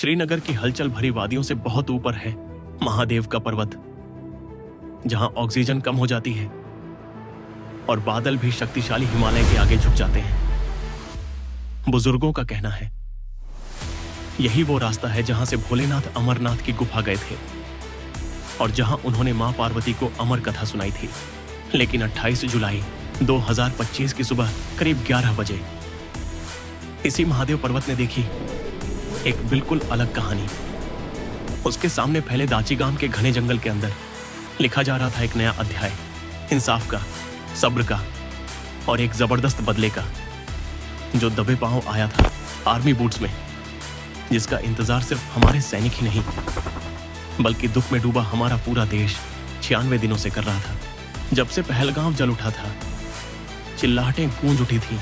श्रीनगर की हलचल भरी वादियों से बहुत ऊपर है महादेव का पर्वत, जहां ऑक्सीजन कम हो जाती है और बादल भी शक्तिशाली हिमालय के आगे झुक जाते हैं। बुजुर्गों का कहना है यही वो रास्ता है जहां से भोलेनाथ अमरनाथ की गुफा गए थे और जहां उन्होंने मां पार्वती को अमर कथा सुनाई थी। लेकिन 28 जुलाई 2025 की सुबह करीब 11 बजे इसी महादेव पर्वत ने देखी एक बिल्कुल अलग कहानी। उसके सामने फैले दाची गांव के घने जंगल के अंदर लिखा जा रहा था एक नया अध्याय, इंसाफ का, सब्र का और एक जबरदस्त बदले का, जो दबे पांव आया था आर्मी बूट्स में, जिसका इंतजार सिर्फ हमारे सैनिक ही नहीं बल्कि दुख में डूबा हमारा पूरा देश 96 दिनों से कर रहा था। जब से पहलगाम जल उठा था, चिल्लाहटें गूंज उठी थी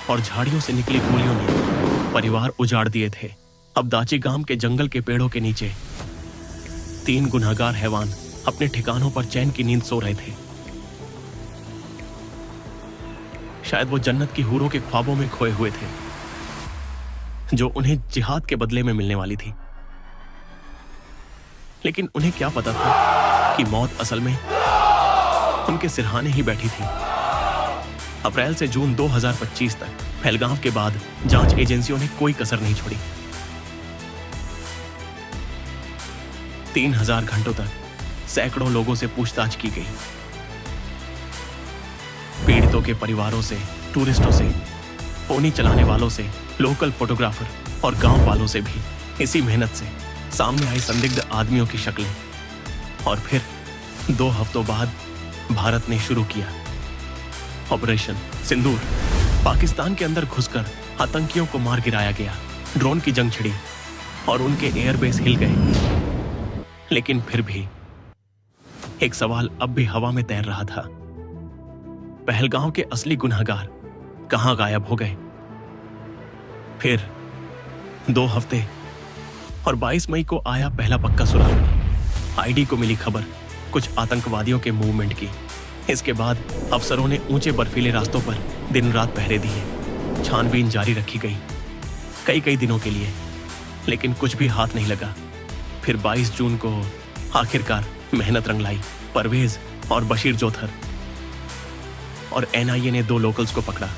और झाड़ियों से निकली गोलियों ने परिवार उजाड़ दिए थे। अब दाची गांव के जंगल के पेड़ों के नीचे 3 गुनहगार हैवान अपने ठिकानों पर चैन की नींद सो रहे थे। शायद वो जन्नत की हूरों के ख्वाबों में खोए हुए थे, जो उन्हें जिहाद के बदले में मिलने वाली थी। लेकिन उन्हें क्या पता था कि मौत असल में उनके सिरहाने ही बैठी थी। अप्रैल से जून 2025 तक पहलगाम के बाद जांच एजेंसियों ने कोई कसर नहीं छोड़ी। 3000 घंटों तक सैकड़ों लोगों से पूछताछ की गई। पीड़ितों के परिवारों से, टूरिस्टों से, पोनी चलाने वालों से, लोकल फोटोग्राफर और गांव वालों से भी इसी मेहनत से सामने आई संदिग्ध आदमियों की शक्लें। और फिर 2 हफ्तों बाद भारत ने शुरू किया ऑपरेशन सिंदूर। पाकिस्तान के अंदर घुसकर आतंकियों को मार गिराया गया। ड्रोन की जंग छिड़ी और उनके एयरबेस हिल गए। लेकिन फिर भी एक सवाल अब भी हवा में तैर रहा था। पहलगाम के असली गुनहगार कहां गायब हो गए? फिर 2 हफ्ते और 22 मई को आया पहला पक्का सुराग। आईडी को मिली खबर कुछ आतंकवादियों के मूवमेंट की। इसके बाद अफसरों ने ऊंचे बर्फीले रास्तों पर दिन रात पहरे दिए। छानबीन जारी रखी गई कई दिनों के लिए, लेकिन कुछ भी हाथ नहीं लगा। फिर 22 जून को आखिरकार मेहनत रंग लाई। परवेज और बशीर जोथर और एनआईए ने 2 लोकल्स को पकड़ा,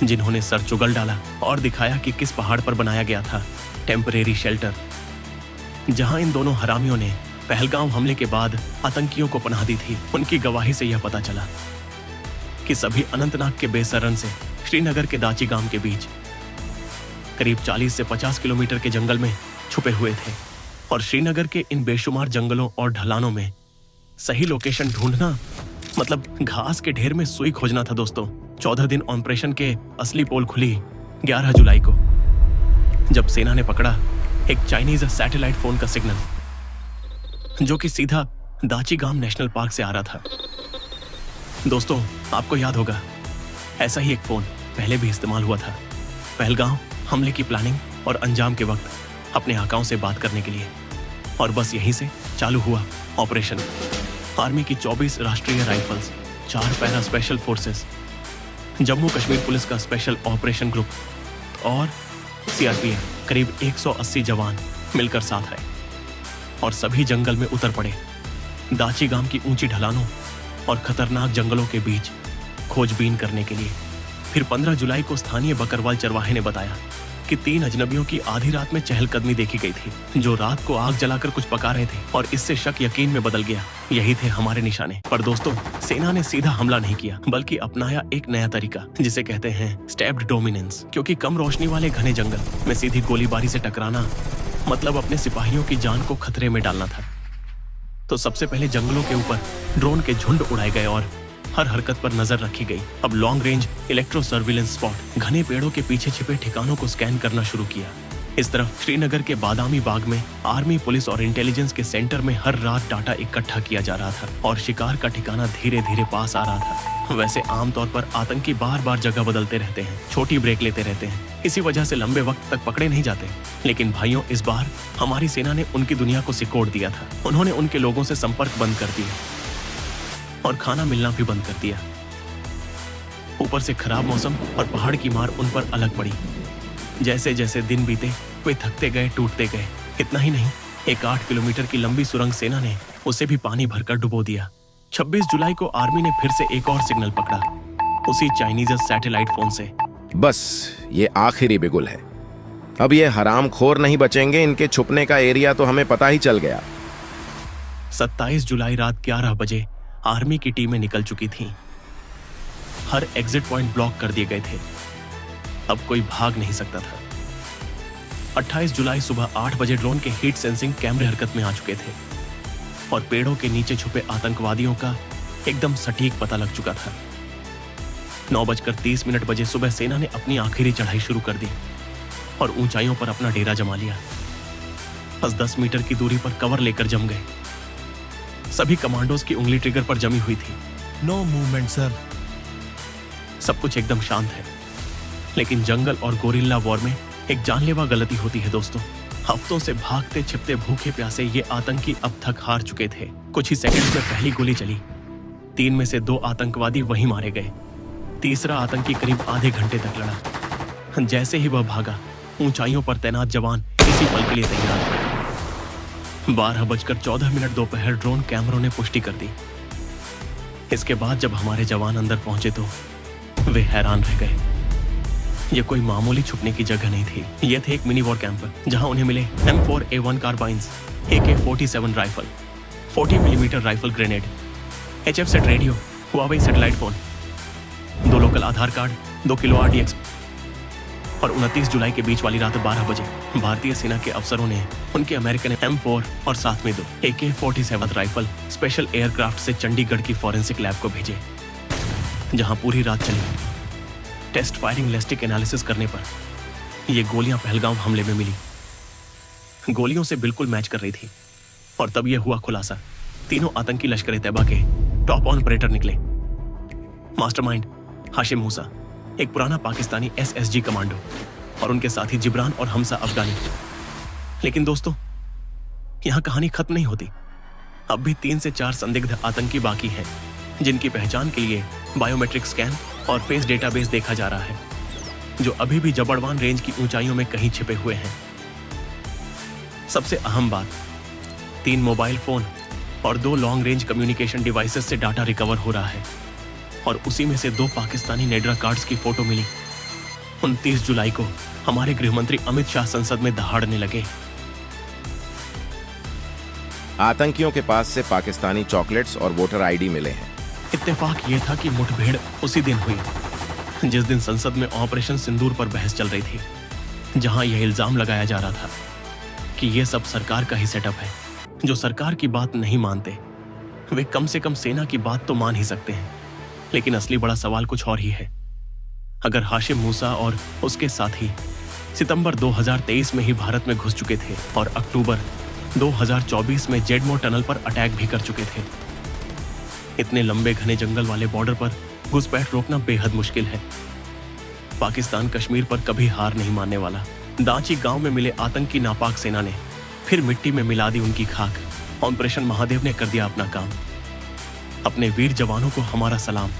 जिन्होंने सर चुगल डाला और दिखाया कि किस पहाड़ पर बनाया गया था टेम्परेरी शेल्टर, जहां इन दोनों हरामियों ने पहलगाम हमले के बाद आतंकियों को पनाह दी थी। उनकी गवाही से यह पता चला कि सभी अनंतनाग के बेसरन से श्रीनगर के दाची गांव के बीच करीब 40 से 50 किलोमीटर के जंगल में छुपे हुए थे। और श्रीनगर के इन बेशुमार जंगलों और ढलानों में सही लोकेशन ढूंढना मतलब घास के ढेर में सुई खोजना था दोस्तों। 14 दिन ऑपरेशन के असली पोल खुली 11 जुलाई को, जब सेना ने पकड़ा एक चाइनीज सैटेलाइट फोन का सिग्नल, जो कि सीधा दाची गांव नेशनल पार्क से आ रहा था। दोस्तों, आपको याद होगा ऐसा ही एक फोन पहले भी इस्तेमाल हुआ था पहलगाम हमले की प्लानिंग और अंजाम के वक्त अपने आकाओं से बात करने के लिए। और बस यहीं से चालू हुआ ऑपरेशन। आर्मी की 24 राष्ट्रीय rifles, 4 para special forces, Jammu Kashmir police का स्पेशल ऑपरेशन ग्रुप और सीआरपीएफ करीब 180 जवान मिलकर साथ आए और सभी जंगल में उतर पड़े। दाची गांव की ऊंची ढलानों और खतरनाक जंगलों के बीच खोजबीन करने के लिए। फिर 15 जुलाई को स्थानीय बकरवाल चरवाहे ने बताया कि 3 अजनबियों की आधी रात में चहलकदमी देखी गई थी, जो रात को आग जलाकर कुछ पका रहे थे। और इससे शक यकीन में बदल गया, यही थे हमारे निशाने। पर दोस्तों, सेना ने सीधा हमला नहीं किया, बल्कि अपनाया एक नया तरीका, जिसे कहते हैं स्टेप्ड डोमिनेंस। क्योंकि कम रोशनी वाले घने जंगल में सीधी गोलीबारी से टकराना मतलब अपने सिपाहियों की जान को खतरे में डालना था। तो सबसे पहले जंगलों के ऊपर ड्रोन के झुंड उड़ाए गए और हर हरकत पर नजर रखी गई। अब long range electro surveillance spot घने पेड़ों के पीछे छिपे ठिकानों को स्कैन करना शुरू किया। इस तरफ श्रीनगर के बादामी बाग में आर्मी, पुलिस और इंटेलिजेंस के सेंटर में हर रात डाटा इकट्ठा किया जा रहा था और शिकार का ठिकाना धीरे धीरे पास आ रहा था। वैसे आमतौर पर आतंकी बार बार जगह बदलते रहते हैं, छोटी ब्रेक लेते रहते हैं, इसी वजह से लंबे वक्त तक पकड़े नहीं जाते। लेकिन भाइयों, इस बार हमारी सेना ने उनकी दुनिया को सिकोड़ दिया था। उन्होंने उनके लोगों से संपर्क बंद कर दिया और खाना मिलना भी बंद कर दिया। ऊपर से खराब मौसम और पहाड़ की मार उन पर अलग पड़ी। जैसे जैसे दिन बीते, वे थकते गए, टूटते गए। इतना ही नहीं, एक 8 किलोमीटर की लंबी सुरंग सेना ने उसे भी पानी भरकर डुबो दिया। 26 जुलाई को आर्मी ने फिर से एक और सिग्नल पकड़ा, उसी चाइनीज सैटेलाइट फोन से। बस ये आखिरी बिगुल है। अब ये हरामखोर नहीं बचेंगे, इनके छुपने का एरिया तो हमें पता ही चल गया। 27 जुलाई रात 11 बजे आर्मी की टीमें निकल चुकी थीं। हर एग्जिट पॉइंट ब्लॉक कर दिए गए थे, अब कोई भाग नहीं सकता था। 28 जुलाई सुबह 8 बजे ड्रोन के हीट सेंसिंग कैमरे हरकत में आ चुके थे और पेड़ों के नीचे छुपे आतंकवादियों का एकदम सटीक पता लग चुका था। 9:30 बजे सुबह सेना ने अपनी आखिरी चढ़ाई शुरू कर दी और ऊंचाइयों पर अपना डेरा जमा लिया। बस 10 मीटर की दूरी पर कवर लेकर जम गए। सभी कमांडोज की उंगली ट्रिगर पर जमी हुई थी। No movement sir. सब कुछ एकदम शांत है, लेकिन जंगल और गोरिल्ला वॉर में एक जानलेवा गलती होती है दोस्तों। हफ्तों से भागते छिपते भूखे प्यासे ये आतंकी अब तक हार चुके थे। कुछ ही सेकंड्स में पहली गोली चली, 3 में से 2 आतंकवादी वहीं मारे गए। तीसरा आतंकी करीब आधे घंटे तक लड़ा। जैसे ही वह भागा, ऊंचाइयों पर तैनात जवान इसी पल के लिए तैयार थे। 12:14 दोपहर ड्रोन कैमरों ने पुष्टि कर दी। इसके बाद जब हमारे जवान अंदर पहुंचे तो वे हैरान रह गए। यह कोई मामूली छुपने की जगह नहीं थी, यह थे एक मिनी वॉर कैंप जहां उन्हें मिले M4A1 carbines, AK-47 rifle, 40 millimetre rifle grenade, HF set radio, Huawei satellite phone, 2 local Aadhaar card, 2 kilo RDX। और 29 जुलाई के बीच वाली रात 12 बजे भारतीय सेना के अफसरों ने उनके अमेरिकन M4 और साथ में 2 AK-47 राइफल स्पेशल एयरक्राफ्ट से चंडीगढ़ की फॉरेंसिक लैब को भेजे, जहां पूरी रात चली टेस्ट फायरिंग लिस्टिक एनालिसिस करने पर ये गोलियां पहलगाम हमले में मिली। गोलियों से बिल्कुल मैच कर रही थी। और तब यह हुआ खुलासा, तीनों आतंकी लश्कर ए तैयबा के टॉप ऑपरेटर निकले। मास्टरमाइंड हाशिम मूसा, एक पुराना पाकिस्तानी SSG कमांडो, और उनके साथी जिब्रान और हमसा अफगानी। लेकिन दोस्तों, यहां कहानी खत्म नहीं होती। अब भी 3 से 4 संदिग्ध आतंकी बाकी हैं, जिनकी पहचान के लिए बायोमेट्रिक स्कैन और फेस डेटाबेस देखा जा रहा है, जो अभी भी जबड़वान रेंज की ऊंचाइयों में कहीं छिपे हुए हैं। सबसे अहम बात, 3 मोबाइल फोन और 2 लॉन्ग रेंज कम्युनिकेशन डिवाइसेस से डाटा रिकवर हो रहा है, और उसी में से 2 पाकिस्तानी नेडरा कार्ड्स की फोटो मिली। 29 जुलाई को हमारे गृहमंत्री अमित शाह संसद में दहाड़ने लगे। आतंकियों के पास से पाकिस्तानी चॉकलेट्स और वोटर ID मिले हैं। इत्तेफाक ये था कि मुठभेड़ उसी दिन हुई जिस दिन संसद में ऑपरेशन सिंदूर पर बहस चल रही थी, जहां यह इल्जाम लगाया जा रहा था कि यह सब सरकार का ही सेटअप है। जो सरकार की बात नहीं मानते, वे कम से कम सेना की बात तो मान ही सकते हैं। लेकिन असली बड़ा सवाल कुछ और ही है। अगर हाशिम मूसा और उसके साथी सितंबर 2023 में ही भारत में घुस चुके थे और अक्टूबर 2024 में जेडमो टनल पर अटैक भी कर चुके थे, इतने लंबे घने जंगल वाले बॉर्डर पर घुसपैठ रोकना बेहद मुश्किल है। पाकिस्तान कश्मीर पर कभी हार नहीं मानने वाला। दांची गांव में मिले आतंकी नापाक सेना ने फिर मिट्टी में मिला दी उनकी खाक। ऑपरेशन महादेव ने कर दिया अपना काम। अपने वीर जवानों को हमारा सलाम।